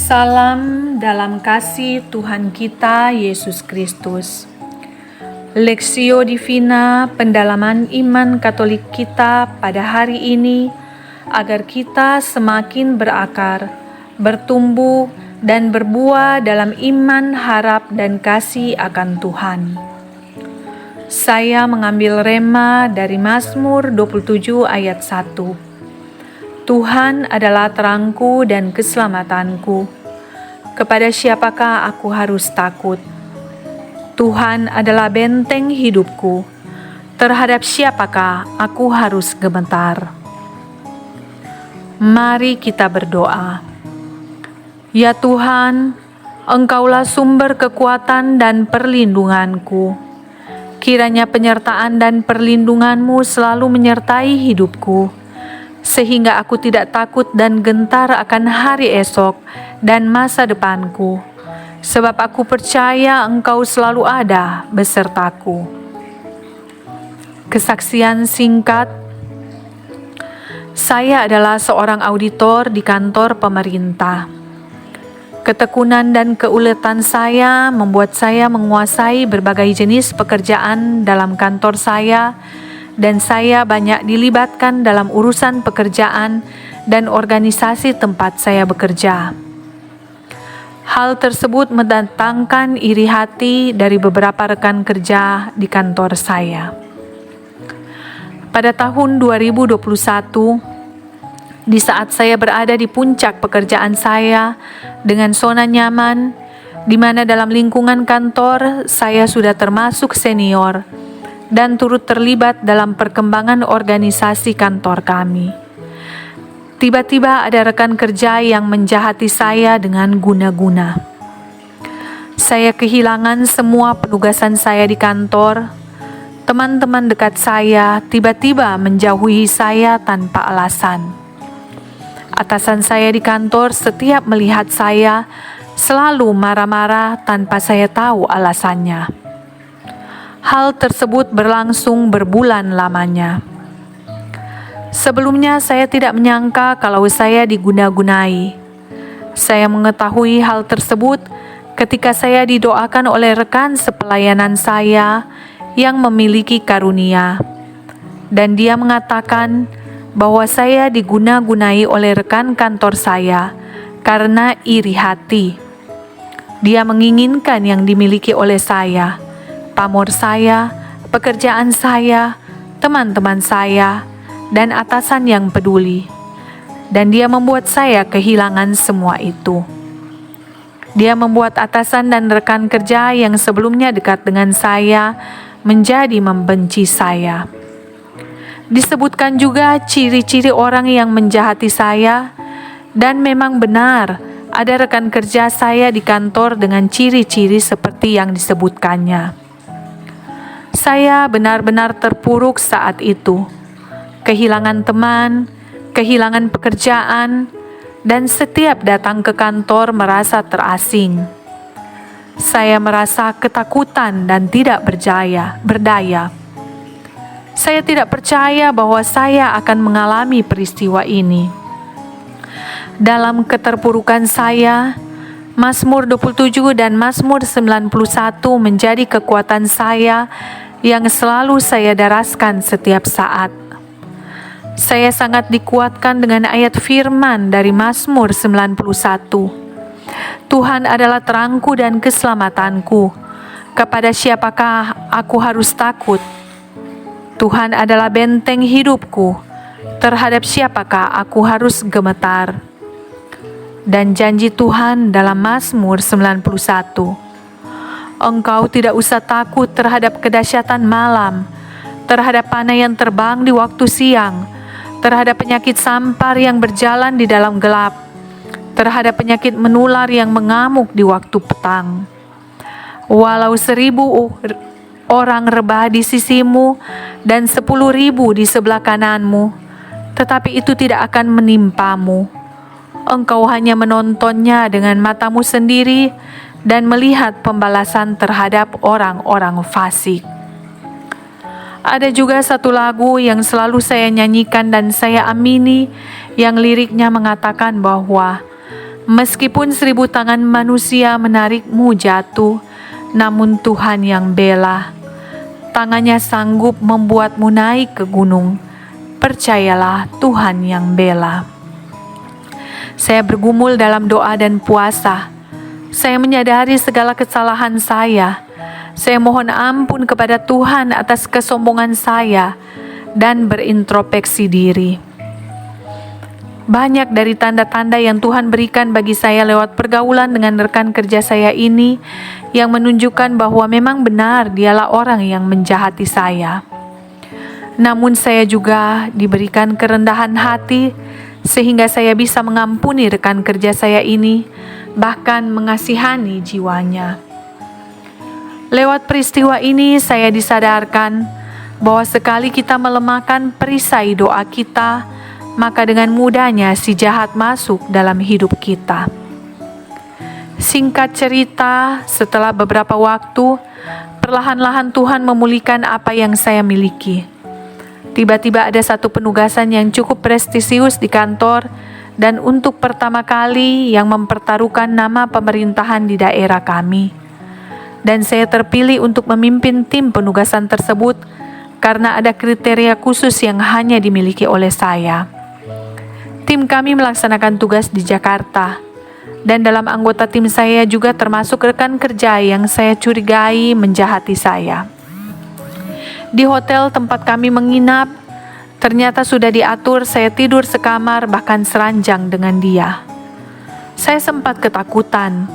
Salam dalam kasih Tuhan kita Yesus Kristus. Lexio Divina, pendalaman iman Katolik kita pada hari ini, agar kita semakin berakar, bertumbuh, dan berbuah dalam iman, harap, dan kasih akan Tuhan. Saya mengambil rema dari Mazmur 27 ayat 1. Tuhan adalah terangku dan keselamatanku. Kepada siapakah aku harus takut? Tuhan adalah benteng hidupku. Terhadap siapakah aku harus gemetar? Mari kita berdoa. Ya Tuhan, Engkaulah sumber kekuatan dan perlindunganku. Kiranya penyertaan dan perlindungan-Mu selalu menyertai hidupku, sehingga aku tidak takut dan gentar akan hari esok dan masa depanku, sebab aku percaya Engkau selalu ada besertaku. Kesaksian singkat. Saya adalah seorang auditor di kantor pemerintah. Ketekunan dan keuletan saya membuat saya menguasai berbagai jenis pekerjaan dalam kantor saya, dan saya banyak dilibatkan dalam urusan pekerjaan dan organisasi tempat saya bekerja. Hal tersebut mendatangkan iri hati dari beberapa rekan kerja di kantor saya. Pada tahun 2021, di saat saya berada di puncak pekerjaan saya dengan zona nyaman, di mana dalam lingkungan kantor saya sudah termasuk senior dan turut terlibat dalam perkembangan organisasi kantor kami. Tiba-tiba ada rekan kerja yang menjahati saya dengan guna-guna. Saya kehilangan semua penugasan saya di kantor. Teman-teman dekat saya tiba-tiba menjauhi saya tanpa alasan. Atasan saya di kantor setiap melihat saya selalu marah-marah tanpa saya tahu alasannya. Hal tersebut berlangsung berbulan lamanya. Sebelumnya saya tidak menyangka kalau saya diguna-gunai. Saya mengetahui hal tersebut ketika saya didoakan oleh rekan sepelayanan saya yang memiliki karunia. Dan dia mengatakan bahwa saya diguna-gunai oleh rekan kantor saya karena iri hati. Dia menginginkan yang dimiliki oleh saya, pamor saya, pekerjaan saya, teman-teman saya, dan atasan yang peduli. Dan dia membuat saya kehilangan semua itu. Dia membuat atasan dan rekan kerja yang sebelumnya dekat dengan saya menjadi membenci saya. Disebutkan juga ciri-ciri orang yang menjahati saya, dan memang benar ada rekan kerja saya di kantor dengan ciri-ciri seperti yang disebutkannya. Saya benar-benar terpuruk saat itu. Kehilangan teman, kehilangan pekerjaan, dan setiap datang ke kantor merasa terasing. Saya merasa ketakutan dan tidak berdaya. Saya tidak percaya bahwa saya akan mengalami peristiwa ini. Dalam keterpurukan saya, Mazmur 27 dan Mazmur 91 menjadi kekuatan saya yang selalu saya daraskan setiap saat. Saya sangat dikuatkan dengan ayat firman dari Mazmur 91. Tuhan adalah terangku dan keselamatanku. Kepada siapakah aku harus takut? Tuhan adalah benteng hidupku. Terhadap siapakah aku harus gemetar? Dan janji Tuhan dalam Mazmur 91. Engkau tidak usah takut terhadap kedahsyatan malam, terhadap panah yang terbang di waktu siang, terhadap penyakit sampar yang berjalan di dalam gelap, terhadap penyakit menular yang mengamuk di waktu petang. Walau 1.000 orang rebah di sisimu dan 10.000 di sebelah kananmu, tetapi itu tidak akan menimpamu. Engkau hanya menontonnya dengan matamu sendiri dan melihat pembalasan terhadap orang-orang fasik. Ada juga satu lagu yang selalu saya nyanyikan dan saya amini, yang liriknya mengatakan bahwa Meskipun 1000 tangan manusia menarikmu jatuh, namun Tuhan yang bela. Tangannya sanggup membuatmu naik ke gunung. Percayalah, Tuhan yang bela. Saya bergumul dalam doa dan puasa. Saya menyadari segala kesalahan saya. Saya mohon ampun kepada Tuhan atas kesombongan saya dan berintrospeksi diri. Banyak dari tanda-tanda yang Tuhan berikan bagi saya lewat pergaulan dengan rekan kerja saya ini yang menunjukkan bahwa memang benar dialah orang yang menjahati saya. Namun saya juga diberikan kerendahan hati sehingga saya bisa mengampuni rekan kerja saya ini, bahkan mengasihani jiwanya. Lewat peristiwa ini saya disadarkan bahwa sekali kita melemahkan perisai doa kita, maka dengan mudahnya si jahat masuk dalam hidup kita. Singkat cerita, setelah beberapa waktu, perlahan-lahan Tuhan memulihkan apa yang saya miliki. Tiba-tiba ada satu penugasan yang cukup prestisius di kantor dan untuk pertama kali yang mempertaruhkan nama pemerintahan di daerah kami. Dan saya terpilih untuk memimpin tim penugasan tersebut karena ada kriteria khusus yang hanya dimiliki oleh saya. Tim kami melaksanakan tugas di Jakarta, dan dalam anggota tim saya juga termasuk rekan kerja yang saya curigai menjahati saya. Di hotel tempat kami menginap, ternyata sudah diatur saya tidur sekamar bahkan seranjang dengan dia. Saya sempat ketakutan,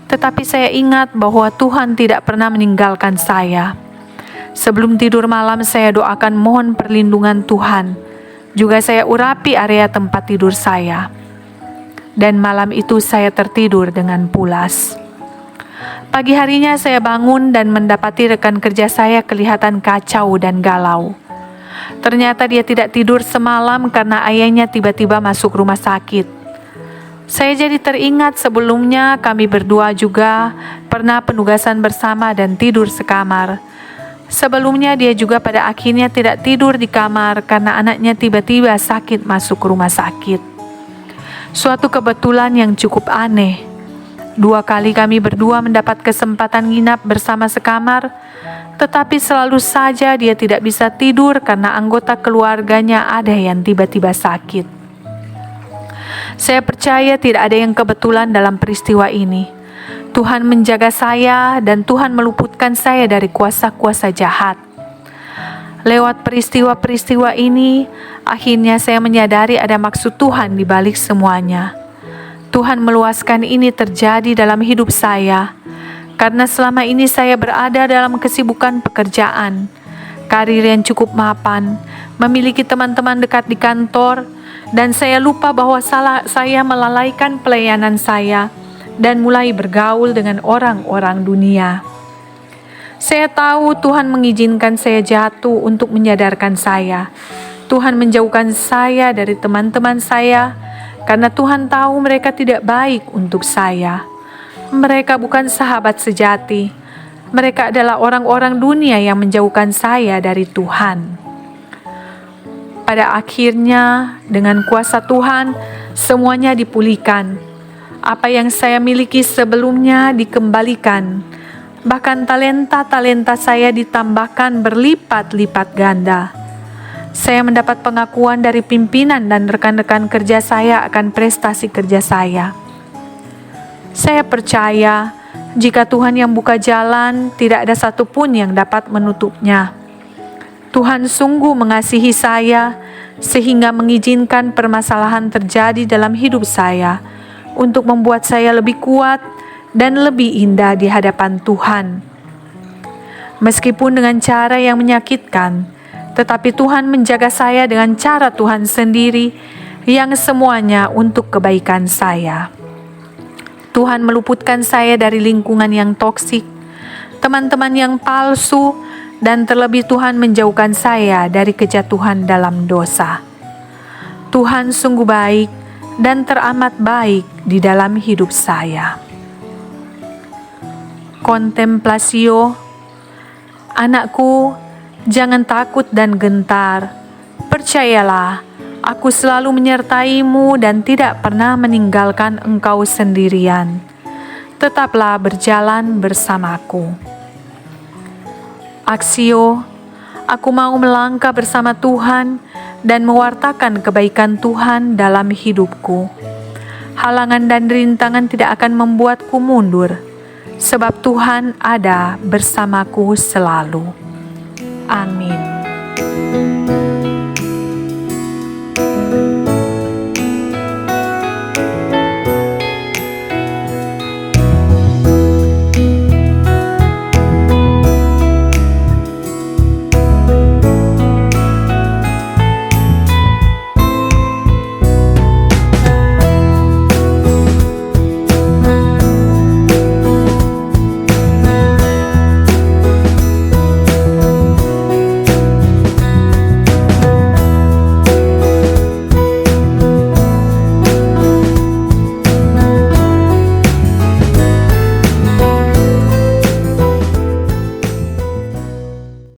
tetapi saya ingat bahwa Tuhan tidak pernah meninggalkan saya. Sebelum tidur malam saya doakan mohon perlindungan Tuhan. Juga saya urapi area tempat tidur saya. Dan malam itu saya tertidur dengan pulas. Pagi harinya saya bangun dan mendapati rekan kerja saya kelihatan kacau dan galau. Ternyata dia tidak tidur semalam karena ayahnya tiba-tiba masuk rumah sakit. Saya jadi teringat sebelumnya kami berdua juga pernah penugasan bersama dan tidur sekamar. Sebelumnya dia juga pada akhirnya tidak tidur di kamar karena anaknya tiba-tiba sakit masuk rumah sakit. Suatu kebetulan yang cukup aneh. 2 kali kami berdua mendapat kesempatan nginap bersama sekamar, tetapi selalu saja dia tidak bisa tidur karena anggota keluarganya ada yang tiba-tiba sakit. Saya percaya tidak ada yang kebetulan dalam peristiwa ini. Tuhan menjaga saya dan Tuhan meluputkan saya dari kuasa-kuasa jahat. Lewat peristiwa-peristiwa ini, akhirnya saya menyadari ada maksud Tuhan di balik semuanya. Tuhan meluaskan ini terjadi dalam hidup saya, karena selama ini saya berada dalam kesibukan pekerjaan, karir yang cukup mapan, memiliki teman-teman dekat di kantor, dan saya lupa bahwa saya melalaikan pelayanan saya dan mulai bergaul dengan orang-orang dunia. Saya tahu Tuhan mengizinkan saya jatuh untuk menyadarkan saya. Tuhan menjauhkan saya dari teman-teman saya, karena Tuhan tahu mereka tidak baik untuk saya. Mereka bukan sahabat sejati. Mereka adalah orang-orang dunia yang menjauhkan saya dari Tuhan. Pada akhirnya, dengan kuasa Tuhan, semuanya dipulihkan. Apa yang saya miliki sebelumnya dikembalikan. Bahkan talenta-talenta saya ditambahkan berlipat-lipat ganda. Saya mendapat pengakuan dari pimpinan dan rekan-rekan kerja saya akan prestasi kerja saya. Saya percaya jika Tuhan yang buka jalan, tidak ada satupun yang dapat menutupnya. Tuhan sungguh mengasihi saya sehingga mengizinkan permasalahan terjadi dalam hidup saya untuk membuat saya lebih kuat dan lebih indah di hadapan Tuhan. Meskipun dengan cara yang menyakitkan, tetapi Tuhan menjaga saya dengan cara Tuhan sendiri yang semuanya untuk kebaikan saya. Tuhan meluputkan saya dari lingkungan yang toksik, teman-teman yang palsu, dan terlebih Tuhan menjauhkan saya dari kejatuhan dalam dosa. Tuhan sungguh baik dan teramat baik di dalam hidup saya. Kontemplasio, anakku, jangan takut dan gentar. Percayalah, Aku selalu menyertai-Mu dan tidak pernah meninggalkan Engkau sendirian. Tetaplah berjalan bersamaku. Aksio, aku mau melangkah bersama Tuhan dan mewartakan kebaikan Tuhan dalam hidupku. Halangan dan rintangan tidak akan membuatku mundur, sebab Tuhan ada bersamaku selalu. Amin.